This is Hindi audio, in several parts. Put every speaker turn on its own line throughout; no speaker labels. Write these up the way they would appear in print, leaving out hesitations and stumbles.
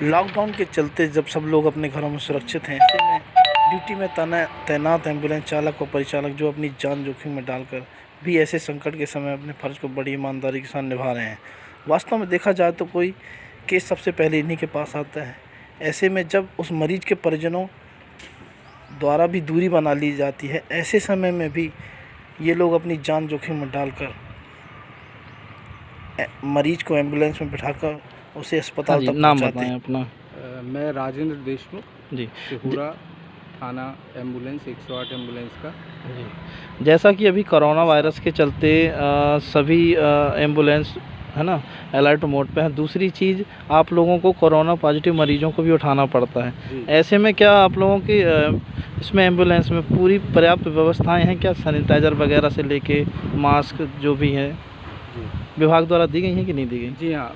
लॉकडाउन के चलते जब सब लोग अपने घरों में सुरक्षित हैं, ऐसे में ड्यूटी में तैनात एम्बुलेंस चालक व परिचालक जो अपनी जान जोखिम में डालकर भी ऐसे संकट के समय अपने फ़र्ज को बड़ी ईमानदारी के साथ निभा रहे हैं। वास्तव में देखा जाए तो कोई केस सबसे पहले इन्हीं के पास आता है। ऐसे में जब उस मरीज के परिजनों द्वारा भी दूरी बना ली जाती है, ऐसे समय में भी ये लोग अपनी जान जोखिम में डालकर मरीज को एम्बुलेंस में बिठाकर उसे अस्पताल तक
नाम
पहुंचाते
बताएं
हैं।
अपना।
मैं राजेंद्र देशमुख
जी
सिहुरा थाना एम्बुलेंस 108 एम्बुलेंस का।
जी, जैसा कि अभी कोरोना वायरस के चलते सभी एम्बुलेंस है ना अलर्ट मोड पे है। दूसरी चीज़, आप लोगों को कोरोना पॉजिटिव मरीजों को भी उठाना पड़ता है। ऐसे में क्या आप लोगों की इसमें एम्बुलेंस में पूरी पर्याप्त व्यवस्थाएं हैं क्या? सैनिटाइज़र वगैरह से लेके मास्क जो भी है विभाग द्वारा दी गई हैं कि नहीं दी गई?
जी हाँ,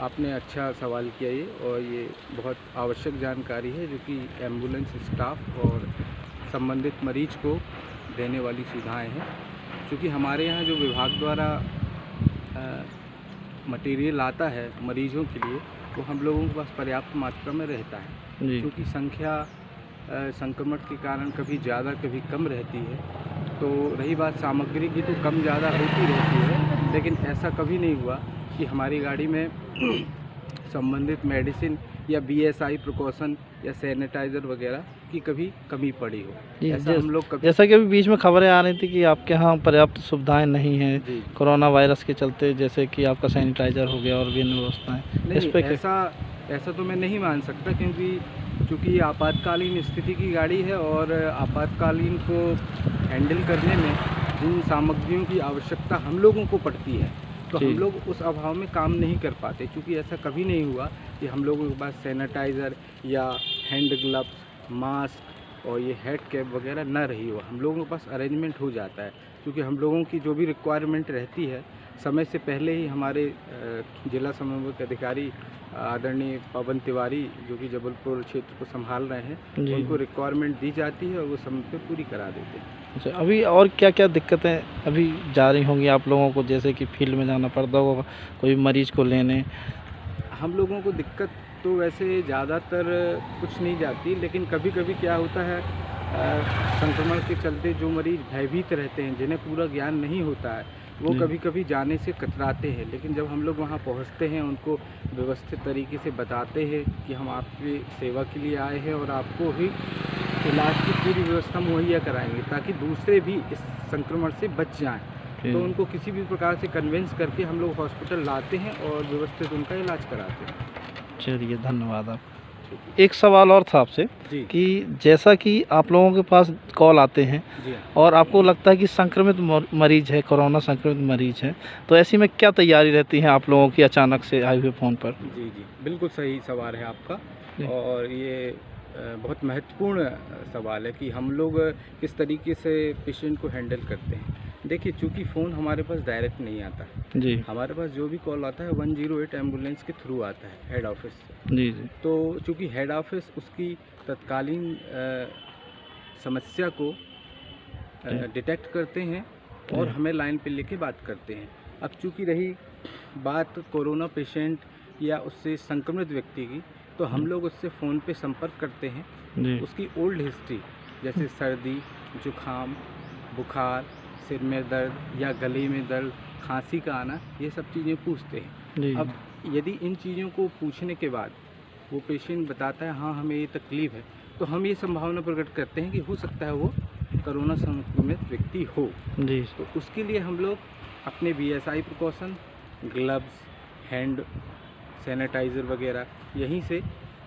आपने अच्छा सवाल किया ये, और ये बहुत आवश्यक जानकारी है जो कि एम्बुलेंस स्टाफ और संबंधित मरीज को देने वाली सुविधाएं हैं। क्योंकि हमारे यहाँ जो विभाग द्वारा मटेरियल आता है मरीजों के लिए, वो हम लोगों के पास पर्याप्त मात्रा में रहता है। क्योंकि संख्या संक्रमण के कारण कभी ज़्यादा कभी कम रहती है, तो रही बात सामग्री की तो कम ज़्यादा होती रहती है, लेकिन ऐसा कभी नहीं हुआ कि हमारी गाड़ी में संबंधित मेडिसिन या BSI प्रिकॉशन या सैनिटाइज़र वगैरह की कभी कमी पड़ी हो। ऐसा हम लोग कभी, जैसा
कि अभी बीच में खबरें आ रही थी कि आपके यहाँ पर्याप्त सुविधाएं नहीं हैं कोरोना वायरस के चलते, जैसे कि आपका सैनिटाइज़र हो गया और भी अन्य व्यवस्थाएं। इस पे
ऐसा तो मैं नहीं मान सकता, क्योंकि आपातकालीन स्थिति की गाड़ी है और आपातकालीन को हैंडल करने में जिन सामग्रियों की आवश्यकता हम लोगों को पड़ती है, तो हम लोग उस अभाव में काम नहीं कर पाते। क्योंकि ऐसा कभी नहीं हुआ कि हम लोगों के पास सैनिटाइज़र या हैंड ग्लव्स, मास्क और ये हेड कैप वगैरह न रही हो। हम लोगों के पास अरेंजमेंट हो जाता है, क्योंकि हम लोगों की जो भी रिक्वायरमेंट रहती है समय से पहले ही हमारे जिला समन्वयक अधिकारी आदरणीय पवन तिवारी, जो कि जबलपुर क्षेत्र को संभाल रहे हैं, उनको रिक्वायरमेंट दी जाती है और वो समय पे पूरी करा देते हैं।
अच्छा, अभी और क्या क्या दिक्कतें अभी जा रही होंगी आप लोगों को? जैसे कि फील्ड में जाना पड़ता होगा कोई मरीज़ को लेने।
हम लोगों को दिक्कत तो वैसे ज़्यादातर कुछ नहीं जाती, लेकिन कभी कभी क्या होता है, संक्रमण के चलते जो मरीज़ भयभीत रहते हैं, जिन्हें पूरा ज्ञान नहीं होता है, वो कभी कभी जाने से कतराते हैं। लेकिन जब हम लोग वहाँ पहुँचते हैं, उनको व्यवस्थित तरीके से बताते हैं कि हम आपकी सेवा के लिए आए हैं और आपको ही इलाज की पूरी व्यवस्था मुहैया कराएंगे ताकि दूसरे भी इस संक्रमण से बच जाएं, तो उनको किसी भी प्रकार से कन्विंस करके हम लोग हॉस्पिटल लाते हैं और व्यवस्थित उनका इलाज कराते हैं।
चलिए, धन्यवाद आप। एक सवाल और था आपसे कि जैसा कि आप लोगों के पास कॉल आते हैं और आपको लगता है कि संक्रमित मरीज है, कोरोना संक्रमित मरीज है, तो ऐसी में क्या तैयारी रहती है आप लोगों की अचानक से आए हुए फ़ोन पर?
जी, बिल्कुल सही सवाल है आपका, और ये बहुत महत्वपूर्ण सवाल है कि हम लोग किस तरीके से पेशेंट को हैंडल करते हैं। देखिए, चूँकि फ़ोन हमारे पास डायरेक्ट नहीं आता है, हमारे पास जो भी कॉल आता है 108 एम्बुलेंस के थ्रू आता है, हेड ऑफिस से। तो चूँकि हेड ऑफिस उसकी तत्कालीन समस्या को डिटेक्ट करते हैं और हमें लाइन पे लेके बात करते हैं। अब चूँकि रही बात कोरोना पेशेंट या उससे संक्रमित व्यक्ति की, तो हम लोग उससे फ़ोन पे संपर्क करते हैं, उसकी ओल्ड हिस्ट्री जैसे सर्दी, जुखाम, बुखार, सिर में दर्द या गले में दर्द, खांसी का आना, ये सब चीज़ें पूछते हैं। अब यदि इन चीज़ों को पूछने के बाद वो पेशेंट बताता है हाँ हमें ये तकलीफ़ है, तो हम ये संभावना प्रकट करते हैं कि हो सकता है वो कोरोना संक्रमित व्यक्ति हो। तो उसके लिए हम लोग अपने BSI precaution, gloves, hand sanitizer वगैरह यहीं से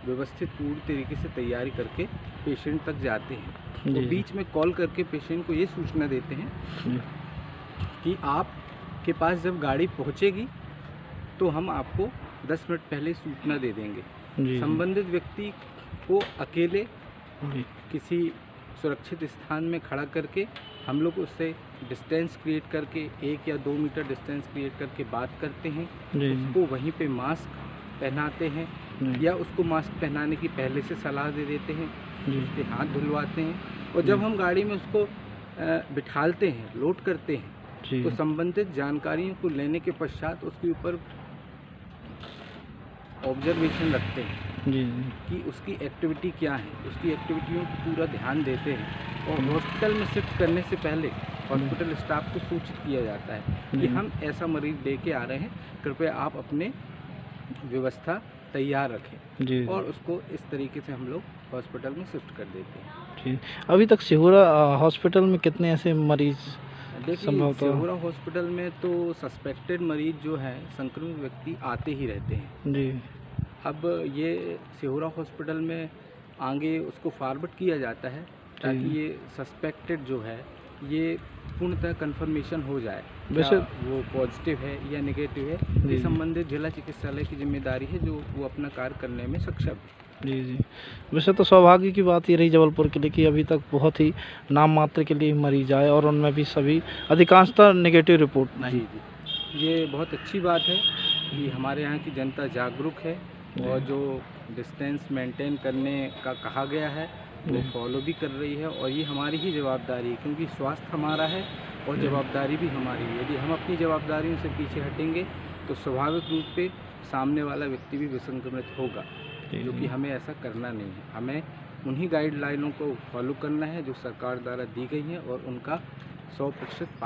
व्यवस्थित पूरी तरीके से तैयारी करके पेशेंट तक जाते हैं। तो बीच में कॉल करके पेशेंट को ये सूचना देते हैं कि आपके पास जब गाड़ी पहुंचेगी तो हम आपको 10 मिनट पहले सूचना दे देंगे। संबंधित व्यक्ति को अकेले किसी सुरक्षित स्थान में खड़ा करके हम लोग उससे डिस्टेंस क्रिएट करके 1 या 2 मीटर डिस्टेंस क्रिएट करके बात करते हैं। उसको वहीं पे मास्क पहनाते हैं या उसको मास्क पहनाने की पहले से सलाह दे देते हैं, उसके हाथ धुलवाते हैं, और जब हम गाड़ी में उसको बिठालते हैं, लोड करते हैं, तो संबंधित जानकारियों को लेने के पश्चात उसके ऊपर ऑब्जर्वेशन रखते हैं
जी जी
कि उसकी एक्टिविटी क्या है, उसकी एक्टिविटियों को पूरा ध्यान देते हैं और हॉस्पिटल में शिफ्ट करने से पहले हॉस्पिटल स्टाफ को सूचित किया जाता है कि
जी।
हम ऐसा मरीज़ लेके आ रहे हैं, कृपया आप अपने व्यवस्था तैयार रखें
जी
और उसको इस तरीके से हम लोग हॉस्पिटल में शिफ्ट कर देते हैं।
जी। अभी तक सिहोरा हॉस्पिटल में कितने ऐसे मरीज
देखिए,
संभवतः
सिहोरा हॉस्पिटल में तो सस्पेक्टेड मरीज जो हैं, संक्रमित व्यक्ति आते ही रहते हैं।
जी
अब ये सिहोरा हॉस्पिटल में आगे उसको फॉरवर्ड किया जाता है ताकि ये सस्पेक्टेड जो है ये पूर्णतः कंफर्मेशन हो जाए,
वैसे
क्या वो पॉजिटिव है या नेगेटिव है।
जी।
ये संबंधित जिला चिकित्सालय की जिम्मेदारी है, जो वो अपना कार्य करने में सक्षम है।
जी जी। वैसे तो सौभाग्य की बात ये रही जबलपुर के लिए कि अभी तक बहुत ही नाम मात्र के लिए मरीज आए और उनमें भी सभी अधिकांशतः नेगेटिव रिपोर्ट
जी
नहीं।
जी, ये बहुत अच्छी बात है कि हमारे यहाँ की जनता जागरूक है और जो डिस्टेंस मेंटेन करने का कहा गया है वो
जी।
फॉलो भी कर रही है और ये हमारी ही जवाबदारी है, क्योंकि स्वास्थ्य हमारा है और जवाबदारी भी हमारी है। यदि हम अपनी जवाबदारियों से पीछे हटेंगे तो स्वाभाविक रूप से सामने वाला व्यक्ति भी विसंक्रमित होगा, जो कि हमें ऐसा करना नहीं है। हमें उन्हीं गाइडलाइनों को फॉलो करना है जो सरकार द्वारा दी गई हैं और उनका 100%